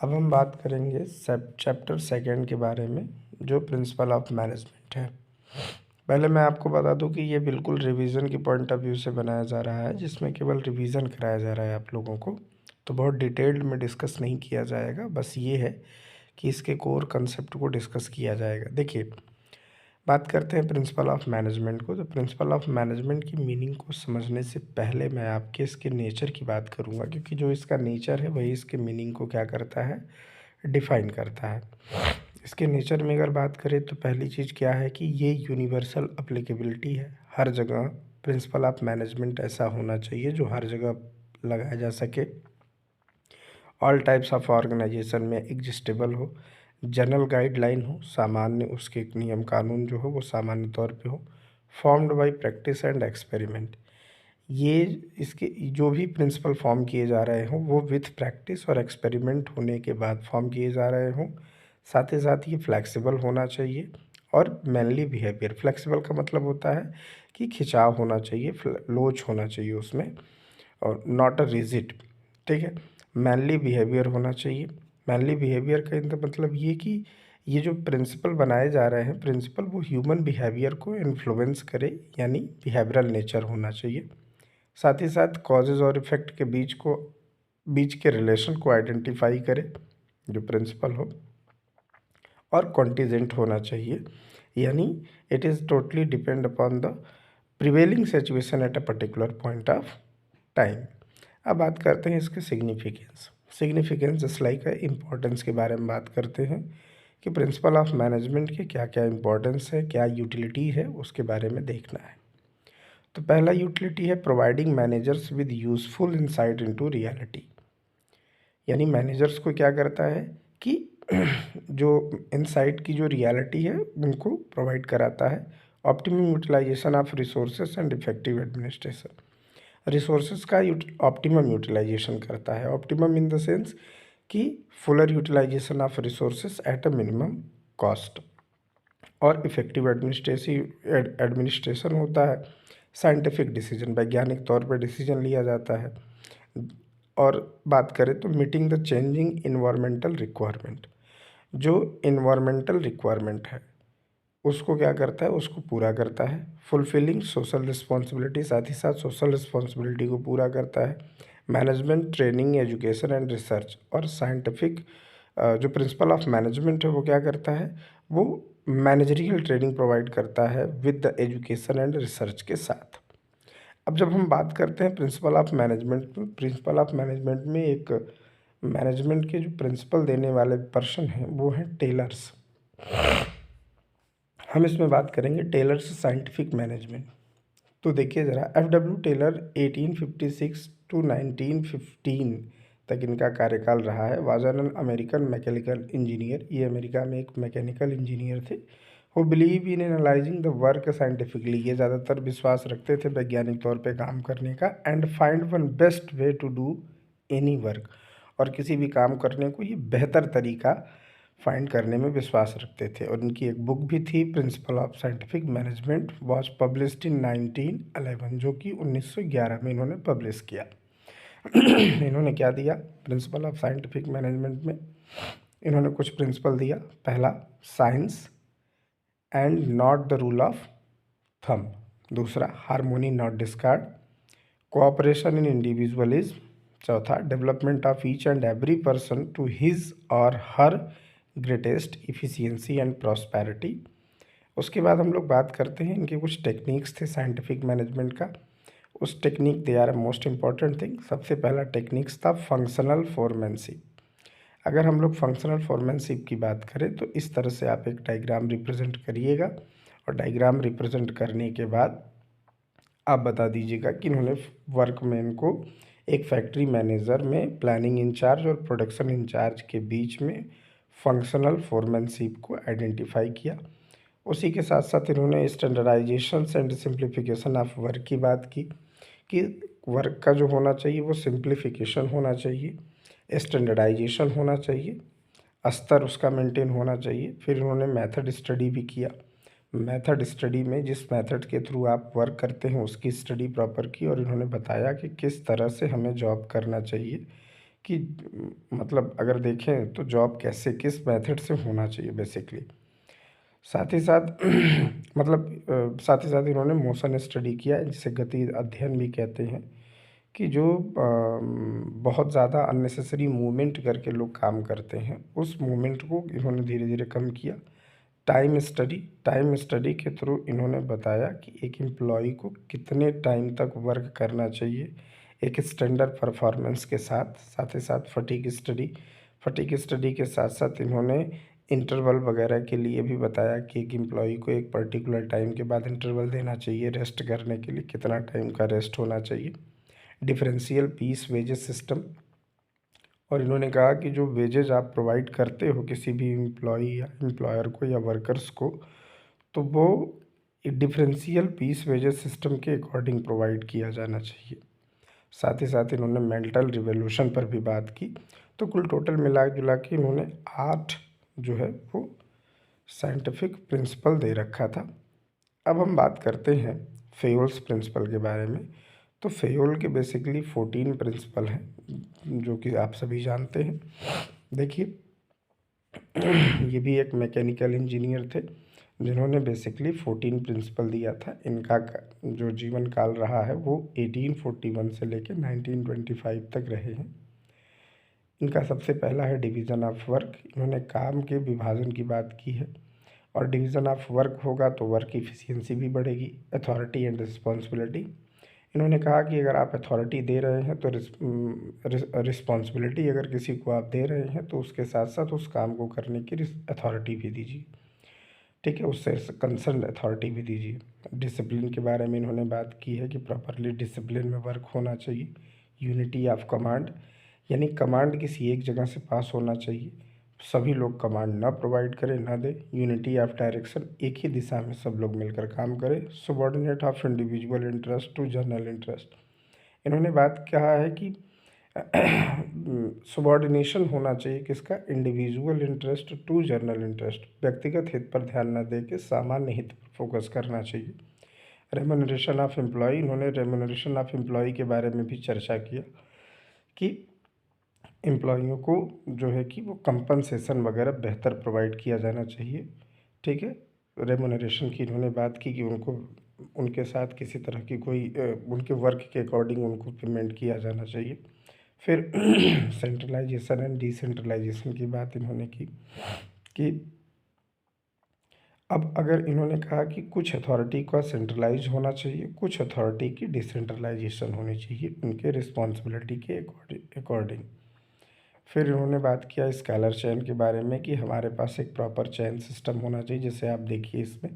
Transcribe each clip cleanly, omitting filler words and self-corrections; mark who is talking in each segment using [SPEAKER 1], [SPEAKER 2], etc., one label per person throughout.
[SPEAKER 1] अब हम बात करेंगे चैप्टर सेकंड के बारे में, जो प्रिंसिपल ऑफ मैनेजमेंट है। पहले मैं आपको बता दूं कि ये बिल्कुल रिवीजन की पॉइंट ऑफ व्यू से बनाया जा रहा है, जिसमें केवल रिवीजन कराया जा रहा है आप लोगों को। तो बहुत डिटेल्ड में डिस्कस नहीं किया जाएगा, बस ये है कि इसके कोर कंसेप्ट को डिस्कस किया जाएगा। देखिए, बात करते हैं प्रिंसिपल ऑफ मैनेजमेंट को। तो प्रिंसिपल ऑफ मैनेजमेंट की मीनिंग को समझने से पहले मैं आपके इसके नेचर की बात करूंगा, क्योंकि जो इसका नेचर है वही इसके मीनिंग को क्या करता है, डिफाइन करता है। इसके नेचर में अगर बात करें तो पहली चीज़ क्या है कि ये यूनिवर्सल अप्लीकेबिलिटी है। हर जगह प्रिंसिपल ऑफ मैनेजमेंट ऐसा होना चाहिए जो हर जगह लगाया जा सके, ऑल टाइप्स ऑफ ऑर्गेनाइजेशन में एग्जिस्टेबल हो, जनरल गाइडलाइन हो, सामान्य उसके नियम कानून जो हो वो सामान्य तौर पे हो, formed by practice and experiment. ये इसके जो भी प्रिंसिपल फॉर्म किए जा रहे हों वो विथ प्रैक्टिस और एक्सपेरिमेंट होने के बाद फॉर्म किए जा रहे हों। साथ ही साथ ये फ्लेक्सिबल होना चाहिए और मैनली बिहेवियर। फ्लेक्सिबल का मतलब होता है कि खिंचाव होना चाहिए, लोच होना चाहिए उसमें, और नॉट अ रिजिड। ठीक है। मैनली बिहेवियर होना चाहिए। मैनली बिहेवियर का मतलब ये कि ये जो प्रिंसिपल बनाए जा रहे हैं प्रिंसिपल, वो ह्यूमन बिहेवियर को इन्फ्लुएंस करे, यानी बिहेवियरल नेचर होना चाहिए। साथ ही साथ कॉजेज़ और इफ़ेक्ट के बीच के रिलेशन को आइडेंटिफाई करे जो प्रिंसिपल हो, और कॉन्टीजेंट होना चाहिए, यानी it is totally depend upon the prevailing situation at a particular point of time. अब बात करते हैं इसके सिग्निफिकेंस जस्ट लाइक इम्पोर्टेंस के बारे में बात करते हैं कि प्रिंसिपल ऑफ मैनेजमेंट के क्या क्या इंपॉर्टेंस है, क्या यूटिलिटी है, उसके बारे में देखना है। तो पहला यूटिलिटी है providing managers with useful insight into reality. यानी मैनेजर्स को क्या करता है कि जो इनसाइट की जो रियलिटी है उनको प्रोवाइड कराता है। Optimum utilisation of resources and effective administration. Resources का ऑप्टिमम यूटिलाइजेशन करता है। ऑप्टिमम इन द सेंस कि fuller utilisation of resources at a minimum cost. और इफेक्टिव एडमिनिस्ट्रेशन होता है साइंटिफिक डिसीजन, वैज्ञानिक तौर पर डिसीजन लिया जाता है। और बात करें तो meeting the changing environmental requirement. जो इन्वायरमेंटल रिक्वायरमेंट है उसको क्या करता है, उसको पूरा करता है। फुलफिलिंग सोशल रिस्पॉन्सिबिलिटी, साथ ही साथ सोशल रिस्पॉन्सिबिलिटी को पूरा करता है। Management training, education and research और साइंटिफिक। जो प्रिंसिपल ऑफ मैनेजमेंट है वो क्या करता है, वो मैनेजरियल ट्रेनिंग प्रोवाइड करता है with the education and research के साथ। अब जब हम बात करते हैं प्रिंसिपल ऑफ मैनेजमेंट में एक मैनेजमेंट के जो प्रिंसिपल देने वाले पर्सन हैं वो हैं टेलर्स। हम इसमें बात करेंगे टेलर्स साइंटिफिक मैनेजमेंट। तो देखिए ज़रा, एफ.डब्ल्यू. टेलर 1856 टू 1915 तक इनका कार्यकाल रहा है। Was an American mechanical engineer. ये अमेरिका में एक मैकेनिकल इंजीनियर थे। वो believe in analysing the work scientifically. ये ज़्यादातर विश्वास रखते थे वैज्ञानिक तौर पे काम करने का। And find one best way to do any work. और किसी भी काम करने को ये बेहतर तरीका फाइंड करने में विश्वास रखते थे। और इनकी एक बुक भी थी, principle of scientific management, was published in 1911, जो कि 1911 में इन्होंने पब्लिश किया। इन्होंने क्या दिया प्रिंसिपल ऑफ साइंटिफिक मैनेजमेंट में, इन्होंने कुछ प्रिंसिपल दिया। पहला, science and not the rule of thumb. दूसरा, harmony not discord. Cooperation in individualism. चौथा, development of each and every person to his or her greatest efficiency and prosperity. उसके बाद हम लोग बात करते हैं इनके कुछ टेक्निक्स थे साइंटिफिक मैनेजमेंट का। उस technique, they are most important thing. सबसे पहला टेक्निक्स था फंक्शनल फोरमैनशिप। अगर हम लोग फंक्शनल फोरमैनशिप की बात करें तो इस तरह से आप एक डायग्राम रिप्रेजेंट करिएगा, और डायग्राम रिप्रेजेंट करने के बाद आप बता दीजिएगा कि इन्होंने वर्कमैन को एक फैक्ट्री मैनेजर में प्लानिंग इंचार्ज और प्रोडक्शन इंचार्ज के बीच में फंक्शनल फोरमैनशिप को आइडेंटिफाई किया। उसी के साथ साथ इन्होंने standardisation and simplification of work की बात की कि वर्क का जो होना चाहिए वो सिंप्लीफिकेशन होना चाहिए, स्टैंडर्डाइजेशन होना चाहिए, स्तर उसका मेंटेन होना चाहिए। फिर इन्होंने मेथड स्टडी भी किया। मेथड स्टडी में जिस मेथड के थ्रू आप वर्क करते हैं उसकी स्टडी प्रॉपर की, और इन्होंने बताया कि किस तरह से हमें जॉब करना चाहिए, कि मतलब अगर देखें तो जॉब कैसे किस मेथड से होना चाहिए बेसिकली। साथ ही साथ साथ ही साथ इन्होंने मोशन स्टडी किया है, जिसे गति अध्ययन भी कहते हैं, कि जो बहुत ज़्यादा अननेसेसरी मूवमेंट करके लोग काम करते हैं, उस मूवमेंट को इन्होंने धीरे धीरे कम किया। टाइम स्टडी के थ्रू इन्होंने बताया कि एक एम्प्लॉय को कितने टाइम तक वर्क करना चाहिए एक स्टैंडर्ड परफॉर्मेंस के साथ। साथ ही साथ फटीग स्टडी के साथ साथ इन्होंने इंटरवल वगैरह के लिए भी बताया कि एक एम्प्लॉय को एक पर्टिकुलर टाइम के बाद इंटरवल देना चाहिए, रेस्ट करने के लिए कितना टाइम का रेस्ट होना चाहिए। डिफरेंशियल पीस वेजेस सिस्टम, और इन्होंने कहा कि जो वेजेस आप प्रोवाइड करते हो किसी भी एम्प्लॉय या एम्प्लॉयर को या वर्कर्स को, तो वो डिफरेंशियल पीस वेजेस सिस्टम के अकॉर्डिंग प्रोवाइड किया जाना चाहिए। साथ ही साथ इन्होंने मेंटल रिवोल्यूशन पर भी बात की। तो कुल टोटल मिला जुला के इन्होंने 8 जो है वो साइंटिफिक प्रिंसिपल दे रखा था। अब हम बात करते हैं फेयोल्स प्रिंसिपल के बारे में। तो फेयोल के बेसिकली 14 प्रिंसिपल हैं, जो कि आप सभी जानते हैं। देखिए, ये भी एक मैकेनिकल इंजीनियर थे, जिन्होंने बेसिकली 14 प्रिंसिपल दिया था। इनका जो जीवन काल रहा है वो 1841 से लेकर 1925 तक रहे हैं। इनका सबसे पहला है डिवीज़न ऑफ वर्क। इन्होंने काम के विभाजन की बात की है, और डिवीज़न ऑफ वर्क होगा तो वर्क इफ़िशियंसी भी बढ़ेगी। अथॉरिटी एंड रिस्पॉन्सिबिलिटी, इन्होंने कहा कि अगर आप अथॉरिटी दे रहे हैं तो रिस्पॉन्सिबिलिटी अगर किसी को आप दे रहे हैं तो उसके साथ साथ उस काम को करने की अथॉरिटी भी दीजिए। ठीक है, उससे कंसर्न अथॉरिटी भी दीजिए। डिसिप्लिन के बारे में इन्होंने बात की है कि प्रॉपरली डिसिप्लिन में वर्क होना चाहिए। यूनिटी ऑफ कमांड, यानी कमांड किसी एक जगह से पास होना चाहिए, सभी लोग कमांड ना प्रोवाइड करें ना दें। यूनिटी ऑफ डायरेक्शन, एक ही दिशा में सब लोग मिलकर काम करें। Subordinate of individual interest to general interest, इन्होंने बात कहा है कि सबॉर्डिनेशन होना चाहिए किसका, individual interest to general interest, व्यक्तिगत हित पर ध्यान न दे के सामान्य हित पर फोकस करना चाहिए। रेम्यूनरेशन ऑफ एम्प्लॉय, इन्होंने रेम्यूनरेशन ऑफ एम्प्लॉय के बारे में भी चर्चा किया कि एम्प्लॉइयों को जो है कि वो कंपनसेशन वगैरह बेहतर प्रोवाइड किया जाना चाहिए। ठीक है, रेम्यूनरेशन की इन्होंने बात की कि उनको उनके साथ किसी तरह की कोई उनके वर्क के अकॉर्डिंग उनको पेमेंट किया जाना चाहिए। फिर सेंट्रलाइजेशन एंड डिसेंट्रलाइजेशन की बात इन्होंने की कि अब अगर इन्होंने कहा कि कुछ अथॉरिटी का सेंट्रलाइज होना चाहिए, कुछ अथॉरिटी की डिसेंट्रलाइजेशन होनी चाहिए उनके रिस्पॉन्सिबिलिटी के अकॉर्डिंग। फिर इन्होंने बात किया स्केलर चेन के बारे में कि हमारे पास एक प्रॉपर चेन सिस्टम होना चाहिए। जैसे आप देखिए इसमें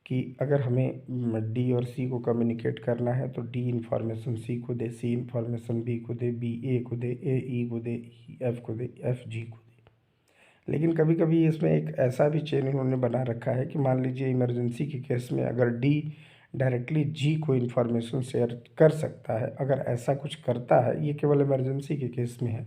[SPEAKER 1] कि अगर हमें डी और सी को कम्युनिकेट करना है तो डी इंफॉर्मेशन सी को दे, सी इंफॉर्मेशन बी को दे, बी ए को दे, ए ई को दे, ई एफ को दे, एफ जी को दे। लेकिन कभी कभी इसमें एक ऐसा भी चेन इन्होंने बना रखा है कि मान लीजिए इमरजेंसी के केस में अगर डी डायरेक्टली जी को इन्फॉर्मेशन शेयर कर सकता है, अगर ऐसा कुछ करता है, ये केवल इमरजेंसी के केस में है,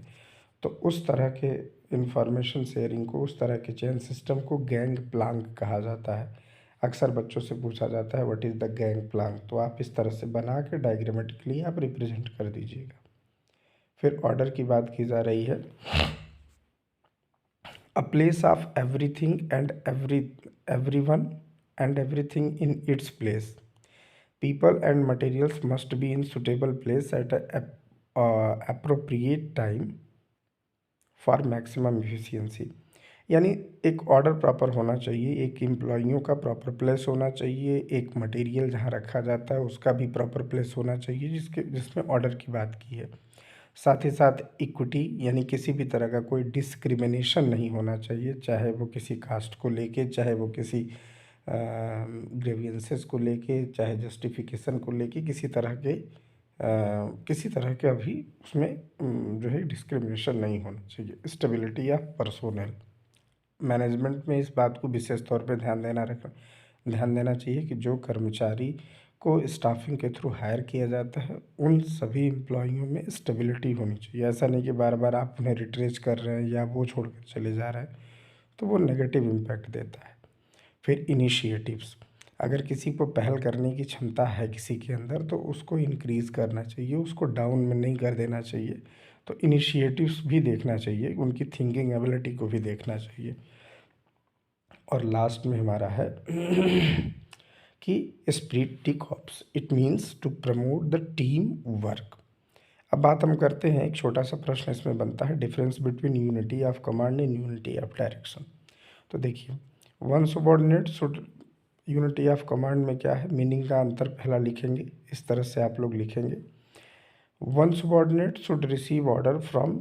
[SPEAKER 1] तो उस तरह के इंफॉर्मेशन शेयरिंग को, उस तरह के चेन सिस्टम को गैंग प्लांग कहा जाता है। अक्सर बच्चों से पूछा जाता है what is the gang Planck, तो आप इस तरह से बना के डायग्रामेटिकली आप रिप्रेजेंट कर दीजिएगा। फिर ऑर्डर की बात की जा रही है, a place of everything and everyone and everything in its place, people and materials must be in suitable place at appropriate time for maximum efficiency. यानी एक ऑर्डर प्रॉपर होना चाहिए, एक एम्प्लॉइयों का प्रॉपर प्लेस होना चाहिए, एक मटेरियल जहाँ रखा जाता है उसका भी प्रॉपर प्लेस होना चाहिए, जिसमें ऑर्डर की बात की है। साथ ही साथ इक्विटी, यानी किसी भी तरह का कोई डिस्क्रिमिनेशन नहीं होना चाहिए, चाहे वो किसी कास्ट को लेके, चाहे वो किसी ग्रेवियंसेस को लेके, चाहे जस्टिफिकेशन को लेके, किसी तरह का भी उसमें जो है डिस्क्रिमिनेशन नहीं होना चाहिए। स्टेबिलिटी ऑफ पर्सोनल, मैनेजमेंट में इस बात को विशेष तौर पे ध्यान देना चाहिए कि जो कर्मचारी को स्टाफिंग के थ्रू हायर किया जाता है उन सभी एम्प्लॉइयों में स्टेबिलिटी होनी चाहिए। ऐसा नहीं कि बार बार आप उन्हें रिट्रेच कर रहे हैं या वो छोड़कर चले जा रहे हैं, तो वो नेगेटिव इम्पैक्ट देता है। फिर इनिशिएटिव्स, अगर किसी को पहल करने की क्षमता है किसी के अंदर तो उसको इंक्रीज़ करना चाहिए, उसको डाउन में नहीं कर देना चाहिए। तो इनिशिएटिव्स भी देखना चाहिए, उनकी थिंकिंग एबिलिटी को भी देखना चाहिए। और लास्ट में हमारा है कि spirit corps, it means to promote the team work. अब बात हम करते हैं, एक छोटा सा प्रश्न इसमें बनता है, difference between unity of command and unity of direction. तो देखिए, one subordinate should, unity of command में क्या है, मीनिंग का अंतर पहला लिखेंगे, इस तरह से आप लोग लिखेंगे, one subordinate should receive order from,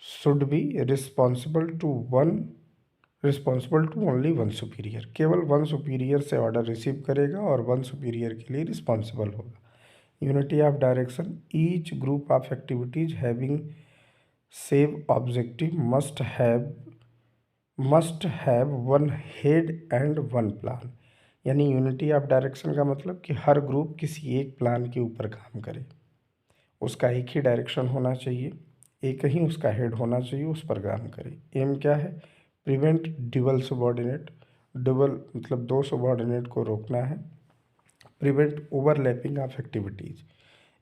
[SPEAKER 1] should be responsible to only one superior, केवल वन सुपीरियर से ऑर्डर रिसीव करेगा और वन सुपीरियर के लिए रिस्पॉन्सिबल होगा। Unity of direction, each group of activities having same objective must have one head and one plan. यानी unity of direction का मतलब कि हर ग्रुप किसी एक प्लान के ऊपर काम करे, उसका एक ही डायरेक्शन होना चाहिए, एक ही उसका हेड होना चाहिए, उस पर काम करे। एम क्या है, प्रिवेंट डुअल सबॉर्डिनेट, डुअल मतलब दो सबॉर्डिनेट को रोकना है। प्रिवेंट ओवरलैपिंग ऑफ एक्टिविटीज़,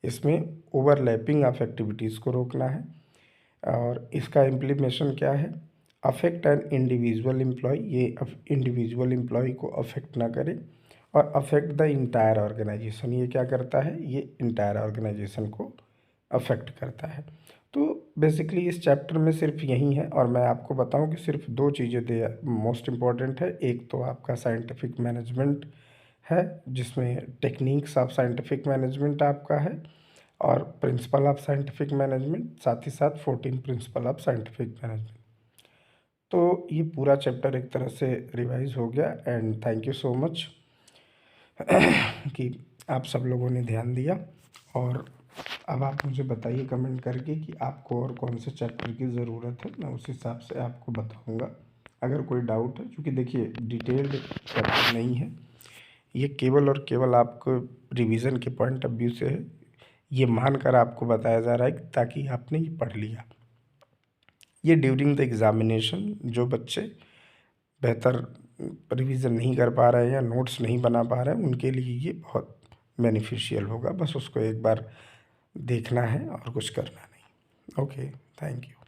[SPEAKER 1] इसमें ओवरलैपिंग ऑफ एक्टिविटीज़ को रोकना है। और इसका इम्प्लीमेशन क्या है, अफेक्ट एन इंडिविजुअल एम्प्लॉय, ये इंडिविजुअल एम्प्लॉय को अफेक्ट ना करे। और अफेक्ट द इंटायर ऑर्गेनाइजेशन, ये क्या करता है, ये इंटायर ऑर्गेनाइजेशन को अफेक्ट करता है। तो बेसिकली इस चैप्टर में सिर्फ यही है। और मैं आपको बताऊं कि सिर्फ दो चीज़ें दे मोस्ट इम्पॉर्टेंट है, एक तो आपका साइंटिफिक मैनेजमेंट है जिसमें टेक्निक्स ऑफ साइंटिफिक मैनेजमेंट आपका है, और प्रिंसिपल ऑफ साइंटिफिक मैनेजमेंट, साथ ही साथ 14 प्रिंसिपल ऑफ साइंटिफिक मैनेजमेंट। तो ये पूरा चैप्टर एक तरह से रिवाइज हो गया। And thank you so much कि आप सब लोगों ने ध्यान दिया। और अब आप मुझे बताइए कमेंट करके कि आपको और कौन से चैप्टर की ज़रूरत है, मैं उस हिसाब से आपको बताऊंगा अगर कोई डाउट है। क्योंकि देखिए डिटेल्ड चैप्टर नहीं है, ये केवल और केवल आपको रिवीजन के पॉइंट ऑफ व्यू से है, ये मानकर आपको बताया जा रहा है ताकि आपने ये पढ़ लिया। ये ड्यूरिंग द एग्ज़ामिनेशन जो बच्चे बेहतर रिवीजन नहीं कर पा रहे हैं या नोट्स नहीं बना पा रहे हैं, उनके लिए ये बहुत बेनिफिशियल होगा। बस उसको एक बार देखना है और कुछ करना नहीं। Okay, thank you.